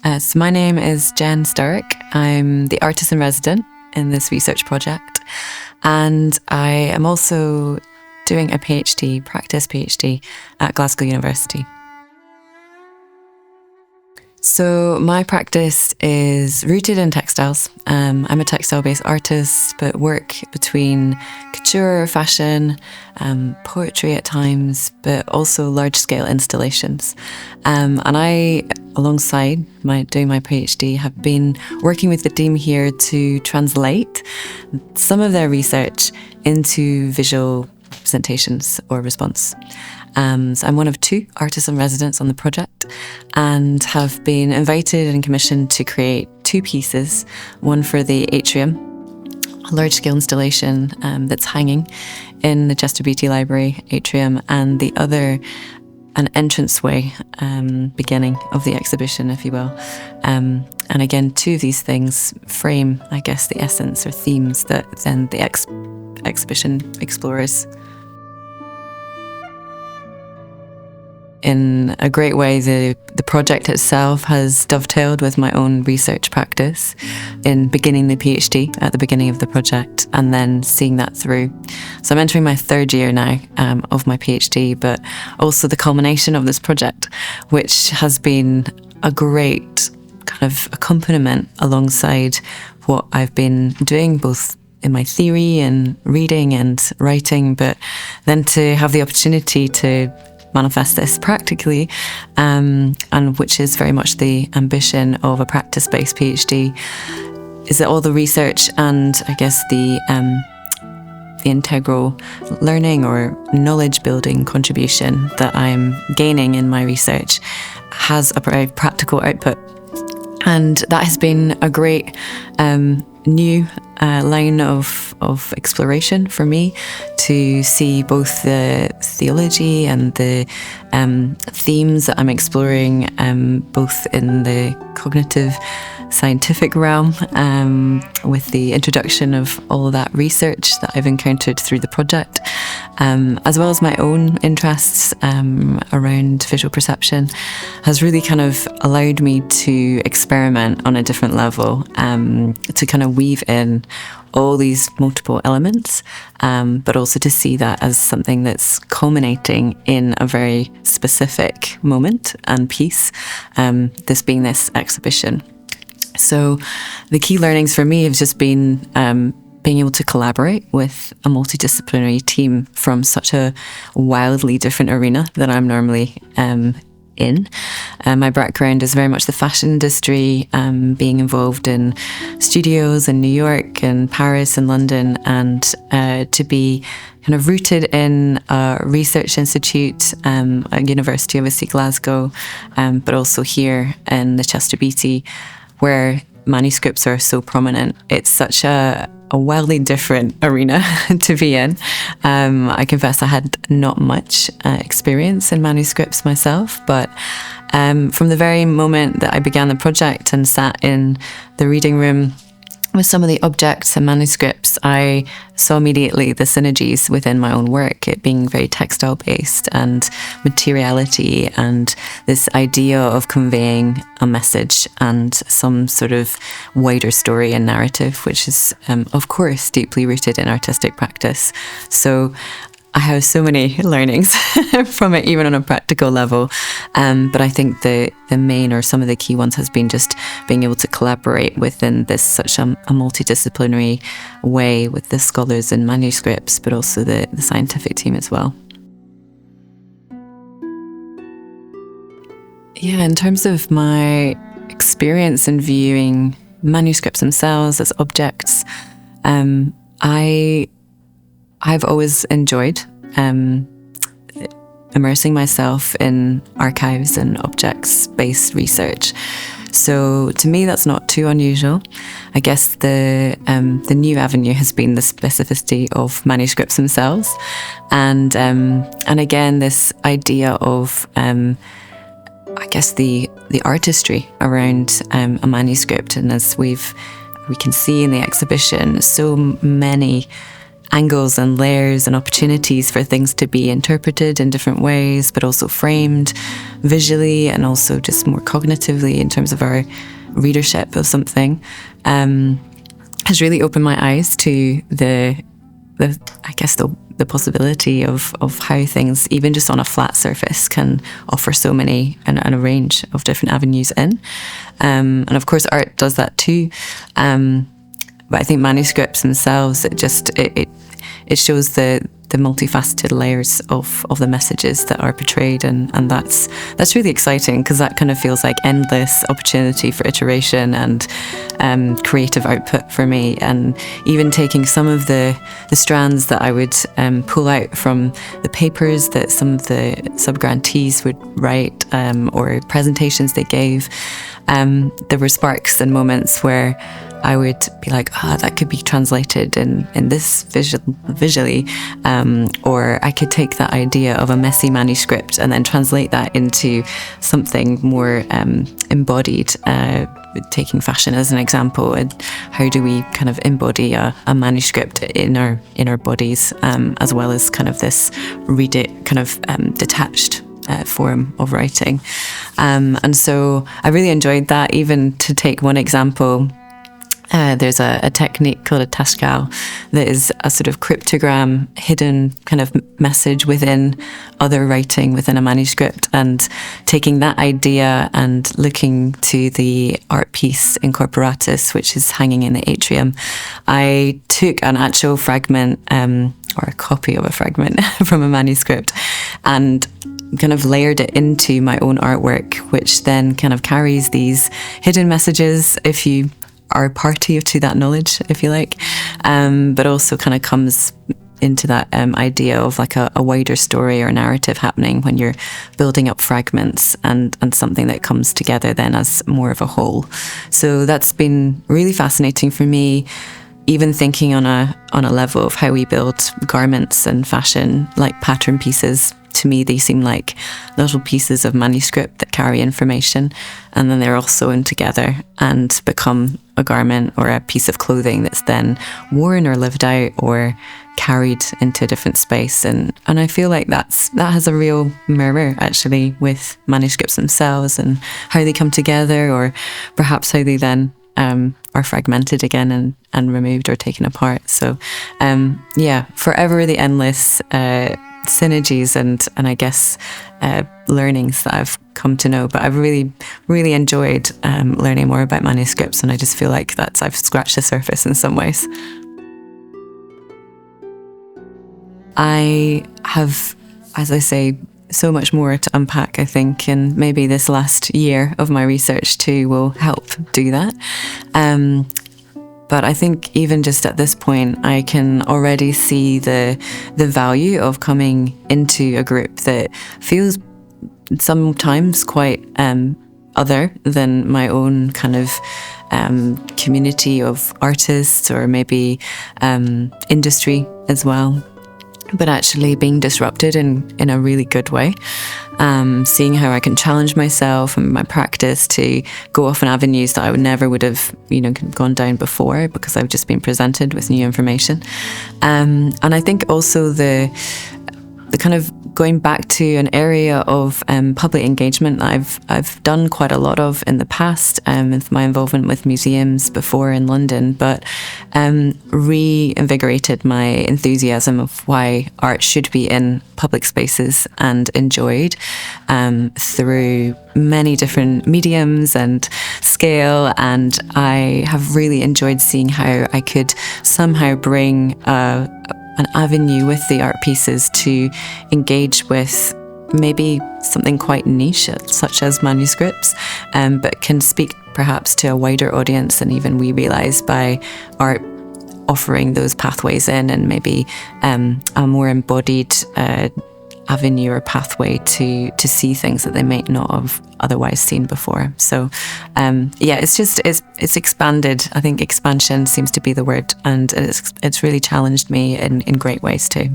So my name is Jen Sturrock. I'm the artist in resident in this research project, and I am also doing a practice PhD at Glasgow University. So my practice is rooted in textiles. I'm a textile-based artist, but work between couture, fashion, poetry at times, but also large-scale installations. And I, alongside doing my PhD, have been working with the team here to translate some of their research into visual representations or response. So I'm one of two artists in residence on the project and have been invited and commissioned to create two pieces, one for the atrium, a large-scale installation that's hanging in the Chester Beatty Library atrium, and the other an entranceway, beginning of the exhibition, if you will. And again, two of these things frame, I guess, the essence or themes that then the exhibition explores. In a great way, the project itself has dovetailed with my own research practice in beginning the PhD at the beginning of the project and then seeing that through. So I'm entering my third year now of my PhD, but also the culmination of this project, which has been a great kind of accompaniment alongside what I've been doing, both in my theory and reading and writing, but then to have the opportunity to manifest this practically, and which is very much the ambition of a practice-based PhD, is that all the research and I guess the integral learning or knowledge-building contribution that I'm gaining in my research has a very practical output. And that has been a great new line of exploration for me, to see both the theology and the themes that I'm exploring, both in the cognitive scientific realm, with the introduction of all of that research that I've encountered through the project, as well as my own interests around visual perception, has really kind of allowed me to experiment on a different level, to kind of weave in all these multiple elements, but also to see that as something that's culminating in a very specific moment and piece, this being this exhibition. So the key learnings for me have just been being able to collaborate with a multidisciplinary team from such a wildly different arena that I'm normally in. My background is very much the fashion industry, being involved in studios in New York and Paris and London, and to be kind of rooted in a research institute at University, obviously Glasgow, but also here in the Chester Beatty, where manuscripts are so prominent. It's such a wildly different arena to be in. I confess I had not much experience in manuscripts myself, but from the very moment that I began the project and sat in the reading room with some of the objects and manuscripts, I saw immediately the synergies within my own work, it being very textile based and materiality and this idea of conveying a message and some sort of wider story and narrative, which is of course deeply rooted in artistic practice. So I have so many learnings from it, even on a practical level. But I think the main, or some of the key ones, has been just being able to collaborate within this such a multidisciplinary way with the scholars and manuscripts, but also the scientific team as well. Yeah, in terms of my experience in viewing manuscripts themselves as objects, I've always enjoyed immersing myself in archives and objects-based research. So to me, that's not too unusual. I guess the new avenue has been the specificity of manuscripts themselves, and again this idea of I guess the artistry around a manuscript, and as we can see in the exhibition, so many angles and layers and opportunities for things to be interpreted in different ways, but also framed visually and also just more cognitively in terms of our readership of something, has really opened my eyes to the possibility of how things, even just on a flat surface, can offer so many and a range of different avenues in. And of course, art does that too. But I think manuscripts themselves, it shows the multifaceted layers of the messages that are portrayed, and that's really exciting, because that kind of feels like endless opportunity for iteration and creative output for me. And even taking some of the strands that I would pull out from the papers that some of the sub-grantees would write, or presentations they gave, there were sparks and moments where I would be like, that could be translated in this visually, or I could take that idea of a messy manuscript and then translate that into something more embodied, taking fashion as an example. And how do we kind of embody a manuscript in our bodies, as well as kind of this detached form of writing. And so I really enjoyed that. Even to take one example, there's a technique called a tashkal that is a sort of cryptogram, hidden kind of message within other writing within a manuscript, and taking that idea and looking to the art piece Incorporatus, which is hanging in the atrium. I took an actual fragment, or a copy of a fragment from a manuscript, and kind of layered it into my own artwork, which then kind of carries these hidden messages, if you are party to that knowledge, if you like, but also kind of comes into that idea of like a wider story or narrative happening when you're building up fragments and something that comes together then as more of a whole. So that's been really fascinating for me, even thinking on a level of how we build garments and fashion, like pattern pieces. To me, they seem like little pieces of manuscript that carry information, and then they're all sewn together and become a garment or a piece of clothing that's then worn or lived out or carried into a different space. And I feel like that has a real mirror actually with manuscripts themselves and how they come together, or perhaps how they then are fragmented again and removed or taken apart. So forever the endless synergies and I guess learnings that I've come to know. But I've really, really enjoyed learning more about manuscripts, and I just feel like I've scratched the surface in some ways. I have, as I say, so much more to unpack, I think, and maybe this last year of my research too will help do that. But I think even just at this point, I can already see the value of coming into a group that feels sometimes quite other than my own kind of community of artists, or maybe industry as well. But actually being disrupted in a really good way, seeing how I can challenge myself and my practice to go off on avenues that I would have gone down before, because I've just been presented with new information. And I think also the kind of going back to an area of public engagement that I've done quite a lot of in the past, with my involvement with museums before in London, but reinvigorated my enthusiasm of why art should be in public spaces and enjoyed through many different mediums and scale. And I have really enjoyed seeing how I could somehow bring an avenue with the art pieces to engage with maybe something quite niche, such as manuscripts, but can speak perhaps to a wider audience than even we realise, by art offering those pathways in, and maybe a more embodied avenue or pathway to see things that they might not have otherwise seen before. So it's expanded. I think expansion seems to be the word, and it's really challenged me in great ways too.